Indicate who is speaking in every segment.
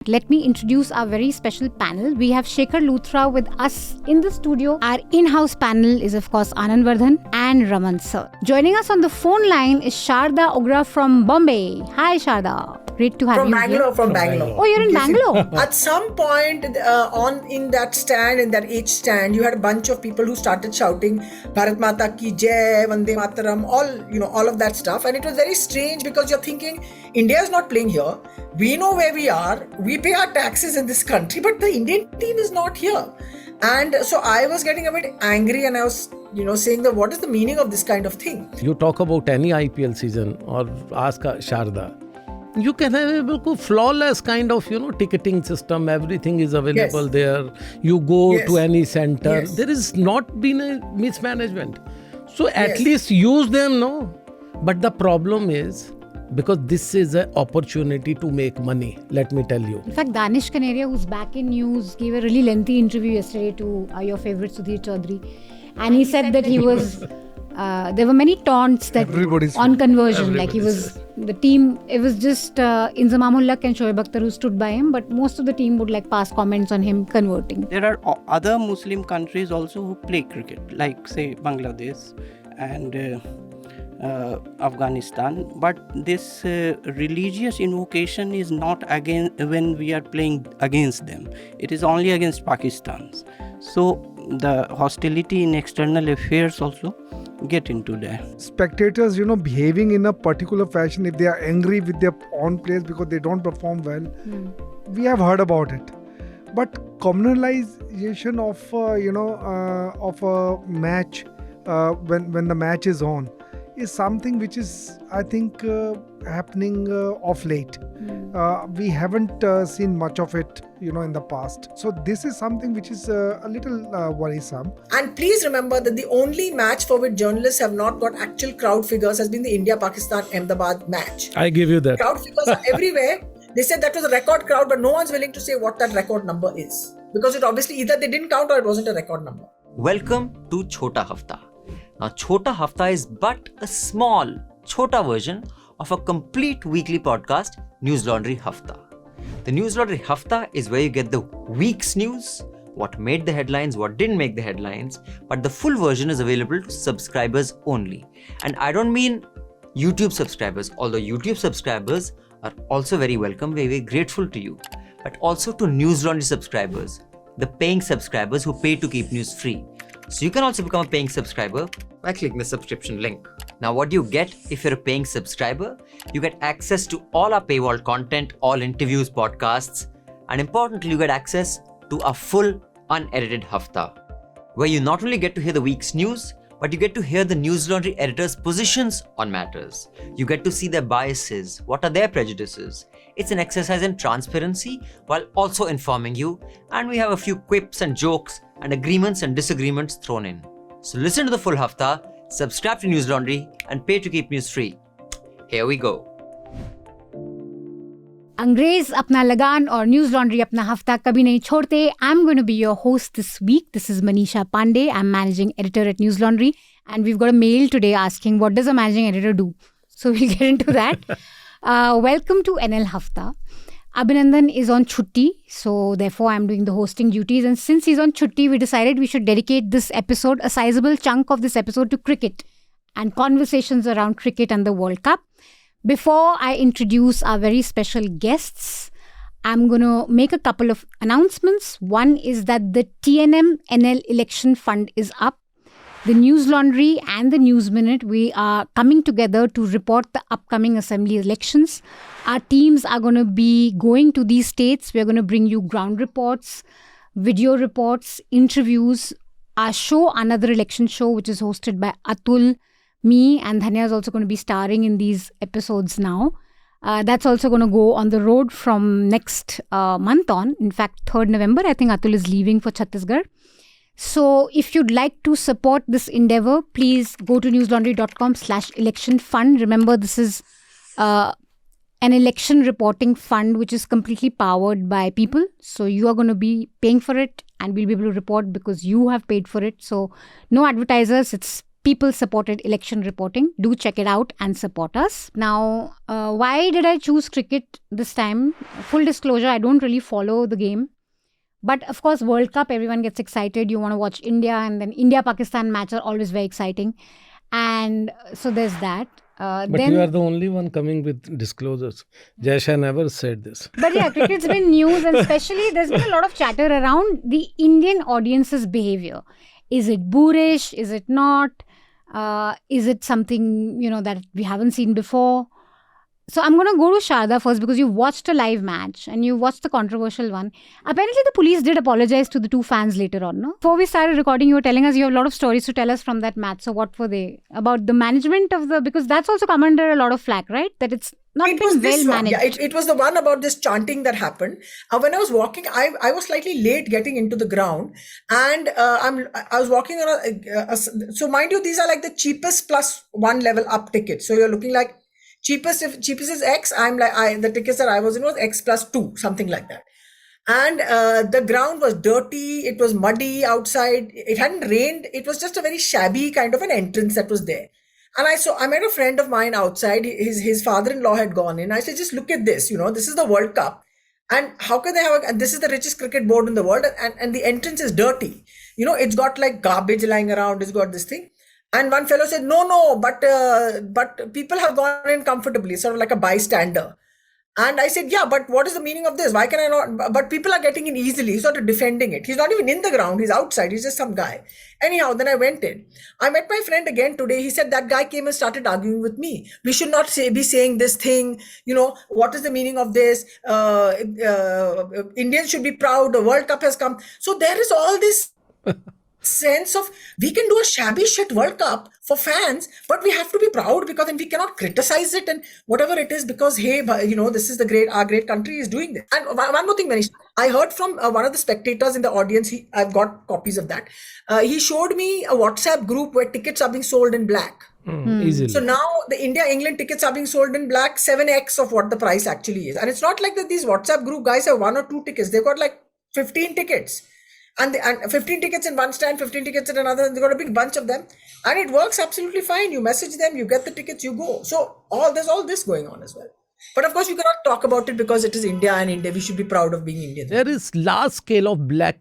Speaker 1: Let me introduce our very special panel. We have Shekhar Luthra with us in the studio. Our in-house panel is of course Anand, Vardhan and Raman sir. Joining us on the phone line is Sharda Ugra from Bombay. Hi Sharda. Great to have you here.
Speaker 2: From Bangalore.
Speaker 1: Oh, you're in Bangalore.
Speaker 2: At some point in that age stand, you had a bunch of people who started shouting Bharat Mata ki Jai, Vande Mataram, all of that stuff. And it was very strange because you're thinking, India is not playing here. We know where we are. We pay our taxes in this country, but the Indian team is not here. And so I was getting a bit angry and I was saying that what is the meaning of this kind of thing?
Speaker 3: You talk about any IPL season or ask Sharda. You can have a flawless kind of, ticketing system. Everything is available there. You go to any center. There has not been a mismanagement. So at least use them, no? But the problem is, because this is an opportunity to make money, let me tell you.
Speaker 1: In fact, Danish Kanaria, who's back in news, gave a really lengthy interview yesterday to your favorite Sudhir Chaudhary. And he said that he was... there were many taunts that on conversion, like he was the team. It was just Inzamam Ulaq and Shoaib Akhtar who stood by him, but most of the team would pass comments on him converting.
Speaker 4: There are other Muslim countries also who play cricket, like say Bangladesh and Afghanistan. But this religious invocation is not again when we are playing against them. It is only against Pakistan. So the hostility in external affairs also get into there.
Speaker 5: Spectators, behaving in a particular fashion, if they are angry with their own players because they don't perform well, we have heard about it. But communalization of a match when the match is on is something which is, I think, happening of late. We haven't seen much of it, in the past. So this is something which is a little worrisome.
Speaker 2: And please remember that the only match for which journalists have not got actual crowd figures has been the India-Pakistan Ahmedabad match.
Speaker 3: I give you that.
Speaker 2: Crowd figures are everywhere. They said that was a record crowd, but no one's willing to say what that record number is. Because it obviously either they didn't count or it wasn't a record number.
Speaker 6: Welcome to Chhota Hafta. Now, Chhota Hafta is but a small, chhota version of a complete weekly podcast, Newslaundry Hafta. The Newslaundry Hafta is where you get the week's news, what made the headlines, what didn't make the headlines, but the full version is available to subscribers only. And I don't mean YouTube subscribers, although YouTube subscribers are also very welcome, very, very grateful to you, but also to Newslaundry subscribers, the paying subscribers who pay to keep news free. So you can also become a paying subscriber by clicking the subscription link. Now what do you get if you're a paying subscriber? You get access to all our paywall content, all interviews, podcasts, and importantly, you get access to a full unedited Hafta, where you not only get to hear the week's news, but you get to hear the Newslaundry editors' positions on matters. You get to see their biases, what are their prejudices. It's an exercise in transparency while also informing you, and we have a few quips and jokes and agreements and disagreements thrown in. So listen to the full Hafta, subscribe to Newslaundry and pay to keep news free. Here we go.
Speaker 1: Angrez apna lagan or Newslaundry apna hafta kabhi nahi chhodte. I'm going to be your host this week. This is Manisha Pande. I'm managing editor at Newslaundry. And we've got a mail today asking, what does a managing editor do? So we'll get into that. Welcome to NL Hafta. Abhinandan is on chutti, so therefore I'm doing the hosting duties. And since he's on chutti, we decided we should dedicate this episode, a sizable chunk of this episode, to cricket and conversations around cricket and the World Cup. Before I introduce our very special guests, I'm going to make a couple of announcements. One is that the TNM NL election fund is up. The Newslaundry and the News Minute, we are coming together to report the upcoming assembly elections. Our teams are going to be going to these states. We're going to bring you ground reports, video reports, interviews. Our show, Another Election Show, which is hosted by Atul, me and Dhanya is also going to be starring in these episodes now. That's also going to go on the road from next month on. In fact, 3rd November, I think Atul is leaving for Chhattisgarh. So if you'd like to support this endeavor, please go to newslaundry.com/election fund. Remember, this is an election reporting fund which is completely powered by people. So you are going to be paying for it and we'll be able to report because you have paid for it. So no advertisers, it's people-supported election reporting. Do check it out and support us. Now, why did I choose cricket this time? Full disclosure, I don't really follow the game. But of course, World Cup, everyone gets excited. You want to watch India, and then India-Pakistan match are always very exciting. And so there's that.
Speaker 3: But then, you are the only one coming with disclosures. Jaisha never said this.
Speaker 1: But yeah, cricket's been news, and especially there's been a lot of chatter around the Indian audience's behaviour. Is it boorish? Is it not? Is it something, that we haven't seen before? So I'm going to go to Sharda first, because you watched a live match and you watched the controversial one. Apparently, the police did apologize to the two fans later on, no? Before we started recording, you were telling us you have a lot of stories to tell us from that match. So what were they? About the management of because that's also come under a lot of flack, right? That it's not been well managed.
Speaker 2: Yeah, it was the one about this chanting that happened. When I was walking, I was slightly late getting into the ground, and I was walking on so mind you, these are like the cheapest plus one level up tickets. So you're looking like cheapest is X. I'm like the tickets that I was in was X plus 2, something like that. And the ground was dirty. It was muddy outside. It hadn't rained. It was just a very shabby kind of an entrance that was there. And I met a friend of mine outside. His father-in-law had gone in. I said, just look at this. This is the World Cup. And how can they have and this is the richest cricket board in the world. And the entrance is dirty. It's got like garbage lying around. It's got this thing. And one fellow said, no, but people have gone in comfortably, sort of like a bystander. And I said, yeah, but what is the meaning of this? Why can I not? But people are getting in easily. He's sort of defending it. He's not even in the ground. He's outside. He's just some guy. Anyhow, then I went in. I met my friend again today. He said that guy came and started arguing with me. We should not be saying this thing. What is the meaning of this? Indians should be proud. The World Cup has come. So there is all this sense of we can do a shabby shit World Cup for fans, but we have to be proud because then we cannot criticize it and whatever it is because hey, this is our great country is doing this. And one more thing, Manisha, I heard from one of the spectators in the audience. I've got copies of that. He showed me a WhatsApp group where tickets are being sold in black.
Speaker 3: Easily.
Speaker 2: So now the India-England tickets are being sold in black, 7x of what the price actually is. And it's not like that these WhatsApp group guys have 1 or 2 tickets. They've got like 15 tickets. And 15 tickets in one stand, 15 tickets in another, and they've got a big bunch of them. And it works absolutely fine. You message them, you get the tickets, you go. So there's all this going on as well. But of course, you cannot talk about it because it is India and India. We should be proud of being Indian.
Speaker 3: There is large scale of black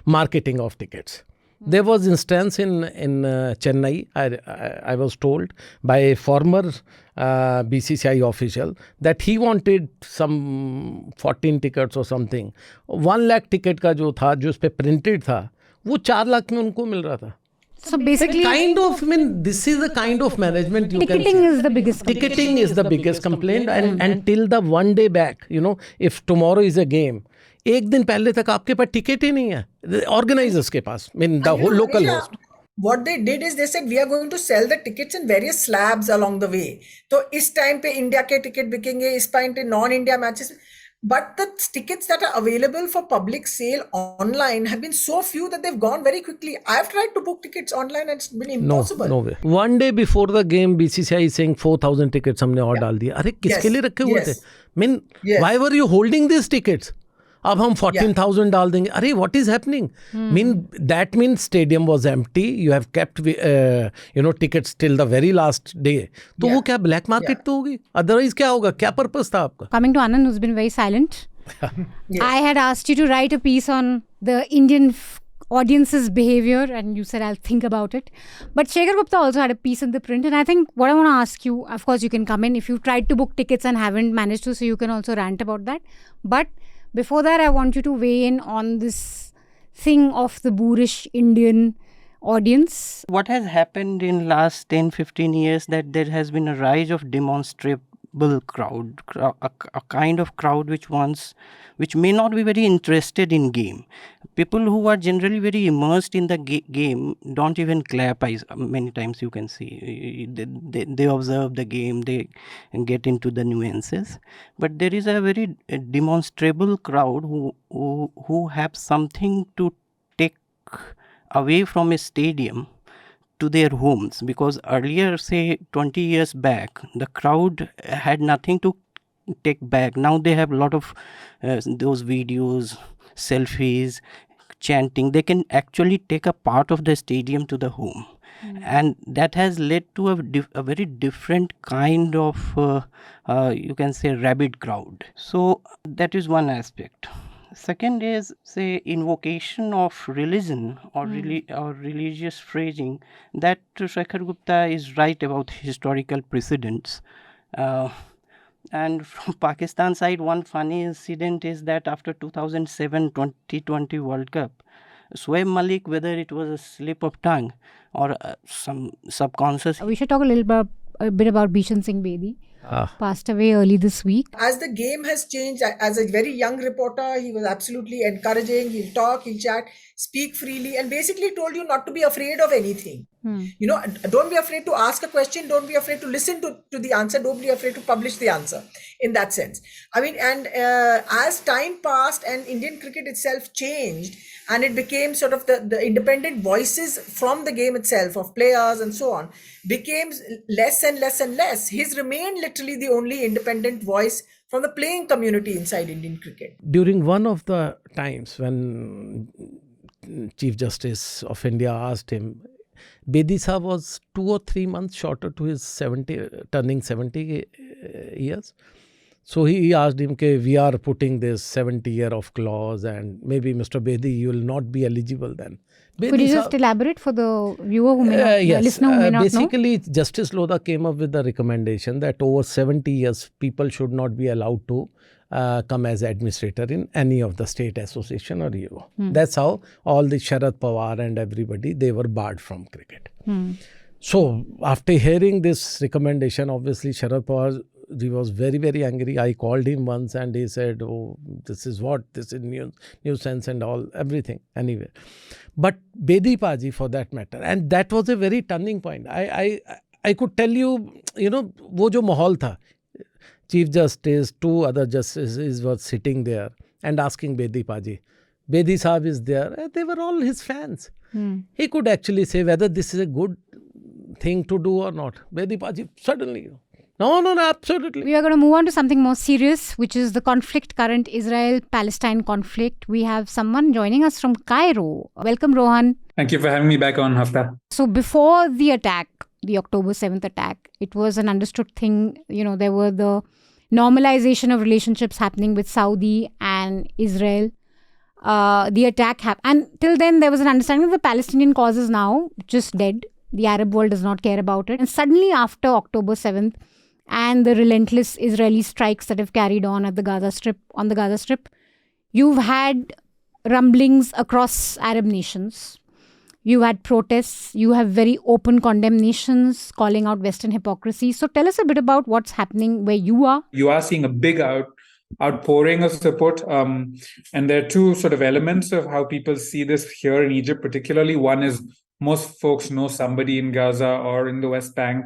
Speaker 3: marketing of tickets. There was instance in Chennai, I was told by a former BCCI official that he wanted some 14 tickets or something. 1 lakh ticket का जो था, जो उस पे printed था, वो 4 लाख में उनको मिल रहा था.
Speaker 1: So basically,
Speaker 3: this is the kind of management you
Speaker 1: ticketing
Speaker 3: can see.
Speaker 1: is the biggest complaint.
Speaker 3: Ticketing is the biggest complaint, and till the one day back, if tomorrow is a game, एक दिन पहले तक आपके पास ticket ही नहीं है organisers के पास, the whole local host.
Speaker 2: What they did is they said we are going to sell the tickets in various slabs along the way. So इस time पे India के ticket बिकेंगे, इस time पे non-India matches. But the tickets that are available for public sale online have been so few that they've gone very quickly. I've tried to book tickets online and it's been impossible.
Speaker 3: No way. One day before the game, BCCI is saying 4,000 tickets हमने और डाल दिया. अरे किसके लिए रखे हुए थे? Why were you holding these tickets? अब हम 14,000 डाल देंगे. अरे what is happening? That means stadium was empty. You have kept tickets till the very last day. तो वो क्या black market तो होगी? Otherwise क्या होगा? क्या purpose था आपका?
Speaker 1: Coming to Anand, who's been very silent. Yes. I had asked you to write a piece on the Indian audience's behaviour, and you said I'll think about it. But Shekhar Gupta also had a piece in the print, and I think what I want to ask you, of course you can come in if you tried to book tickets and haven't managed to, so you can also rant about that. But before that, I want you to weigh in on this thing of the boorish Indian audience.
Speaker 4: What has happened in last 10-15 years that there has been a rise of demonstrable crowd, a kind of crowd which may not be very interested in game. People who are generally very immersed in the game don't even clap. Many times you can see they observe the game, they get into the nuances. But there is a very demonstrable crowd who have something to take away from a stadium to their homes, because earlier, say 20 years back, the crowd had nothing to take back. Now they have a lot of those videos, selfies, chanting. They can actually take a part of the stadium to the home. And that has led to a very different kind of, you can say, rabid crowd. So that is one aspect. Second is, say, invocation of religion or religious phrasing. That Shekhar Gupta is right about historical precedents. And from Pakistan side, one funny incident is that after 2007 T20 World Cup, Shoaib Malik, whether it was a slip of tongue or some subconscious.
Speaker 1: We should talk a bit about Bhushan Singh Bedi. Passed away early this week.
Speaker 2: As the game has changed, as a very young reporter, he was absolutely encouraging. He'll talk, he'll chat, speak freely, and basically told you not to be afraid of anything. You know, don't be afraid to ask a question. Don't be afraid to listen to the answer. Don't be afraid to publish the answer in that sense. I mean, and as time passed and Indian cricket itself changed, and it became sort of the independent voices from the game itself of players and so on became less and less and less. He's remained literally the only independent voice from the playing community inside Indian cricket.
Speaker 3: During one of the times when Chief Justice of India asked him, Bedi Saab was 2 or 3 months shorter to his turning 70 years. So he asked him, we are putting this 70-year of clause and maybe Mr. Bedi, you will not be eligible then.
Speaker 1: Could you just elaborate for the viewer who may not,
Speaker 3: yes.
Speaker 1: listener who may not
Speaker 3: basically, know? Justice Lodha came up with the recommendation that over 70 years, people should not be allowed to come as administrator in any of the state association or EO. That's how all the Sharad Pawar and everybody, they were barred from cricket. So after hearing this recommendation, obviously Sharad Pawar, he was very, very angry. I called him once and he said, oh, this is nuisance and all, everything. Anyway. But Bedi Paji for that matter. And that was a very turning point. I could tell you, wo jo mahal tha. Chief Justice, 2 other justices were sitting there and asking Bedi Paji. Bedi Saab is there. They were all his fans. He could actually say whether this is a good thing to do or not. Bedi Paji suddenly... No, absolutely.
Speaker 1: We are going to move on to something more serious, which is the current Israel-Palestine conflict. We have someone joining us from Cairo. Welcome, Rohan.
Speaker 7: Thank you for having me back on Hafta.
Speaker 1: So before the attack, the October 7th attack, it was an understood thing. There were the normalization of relationships happening with Saudi and Israel. The attack happened. And till then, there was an understanding that the Palestinian cause is now just dead. The Arab world does not care about it. And suddenly after October 7th, and the relentless Israeli strikes that have carried on on the Gaza Strip, you've had rumblings across Arab nations. You had protests. You have very open condemnations calling out Western hypocrisy. So tell us a bit about what's happening where you are.
Speaker 7: You are seeing a big outpouring of support. And there are 2 sort of elements of how people see this here in Egypt, particularly. One is most folks know somebody in Gaza or in the West Bank.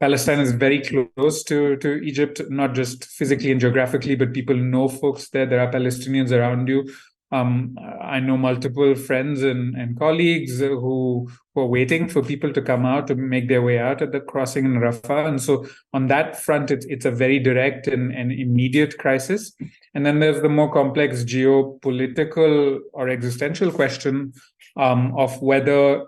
Speaker 7: Palestine is very close to Egypt, not just physically and geographically, but people know folks there. There are Palestinians around you. I know multiple friends and colleagues who are waiting for people to come out to make their way out at the crossing in Rafah. And so on that front, it's a very direct and immediate crisis. And then there's the more complex geopolitical or existential question of whether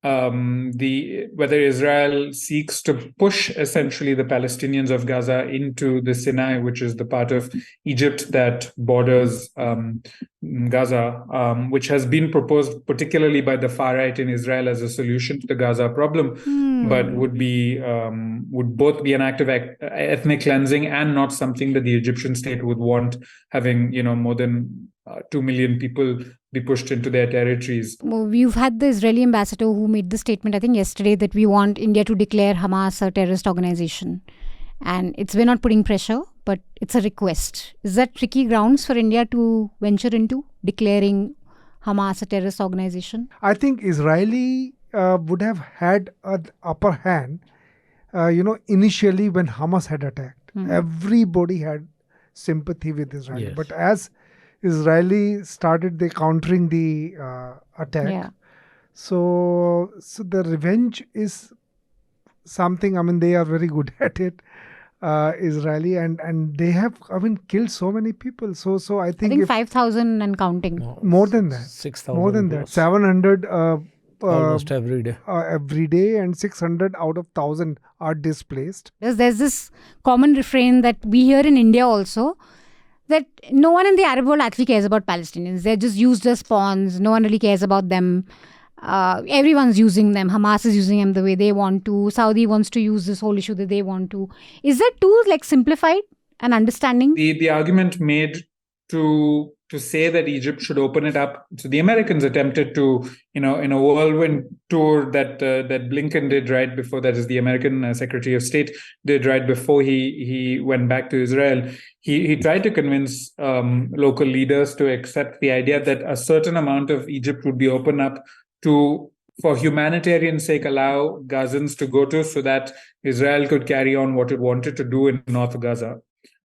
Speaker 7: Israel seeks to push essentially the Palestinians of Gaza into the Sinai, which is the part of Egypt that borders Gaza, which has been proposed particularly by the far right in Israel as a solution to the Gaza problem, but would both be an act of ethnic cleansing and not something that the Egyptian state would want, having more than 2 million people be pushed into their territories.
Speaker 1: We've had the Israeli ambassador who made the statement, I think yesterday, that we want India to declare Hamas a terrorist organization. And we're not putting pressure, but it's a request. Is that tricky grounds for India to venture into, declaring Hamas a terrorist organization?
Speaker 5: I think Israeli would have had an upper hand, initially when Hamas had attacked. Everybody had sympathy with Israel.
Speaker 3: Yes.
Speaker 5: But as Israeli started countering the attack, so the revenge is something, they are very good at it, Israeli, and they have, killed so many people. So I think
Speaker 1: 5,000 and counting.
Speaker 5: More than that.
Speaker 3: 6,000.
Speaker 5: More than that. 700
Speaker 3: almost every day.
Speaker 5: And 600 out of 1,000 are displaced.
Speaker 1: There's this common refrain that we hear in India also, that no one in the Arab world actually cares about Palestinians. They're just used as pawns. No one really cares about them. Everyone's using them. Hamas is using them the way they want to. Saudi wants to use this whole issue that they want to. Is that too simplified and understanding?
Speaker 7: The argument made to say that Egypt should open it up. So the Americans attempted to, in a whirlwind tour that Blinken did right before, that is the American Secretary of State did right before he went back to Israel. He tried to convince local leaders to accept the idea that a certain amount of Egypt would be opened up to, for humanitarian sake, allow Gazans to go to, so that Israel could carry on what it wanted to do in North Gaza.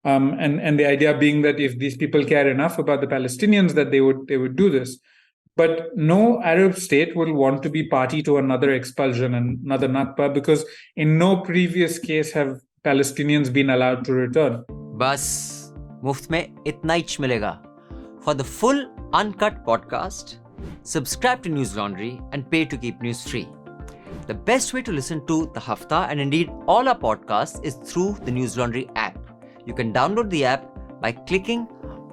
Speaker 7: And the idea being that if these people care enough about the Palestinians, that they would do this. But no Arab state will want to be party to another expulsion and another Nakba, because in no previous case have Palestinians been allowed to return.
Speaker 6: Bas, muft mein itna ich milega. For the full uncut podcast, subscribe to Newslaundry and pay to keep news free. The best way to listen to the Hafta and indeed all our podcasts is through the Newslaundry app. You can download the app by clicking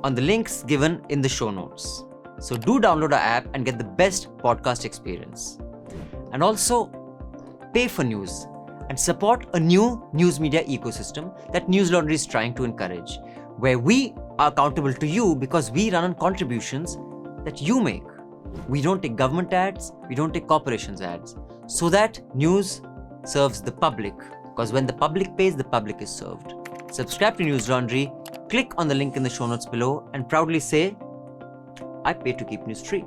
Speaker 6: on the links given in the show notes. So do download our app and get the best podcast experience. And also pay for news and support a new news media ecosystem that Newslaundry is trying to encourage, where we are accountable to you because we run on contributions that you make. We don't take government ads, we don't take corporations ads, so that news serves the public, because when the public pays, the public is served. Subscribe to Newslaundry, click on the link in the show notes below, and proudly say, I pay to keep news free.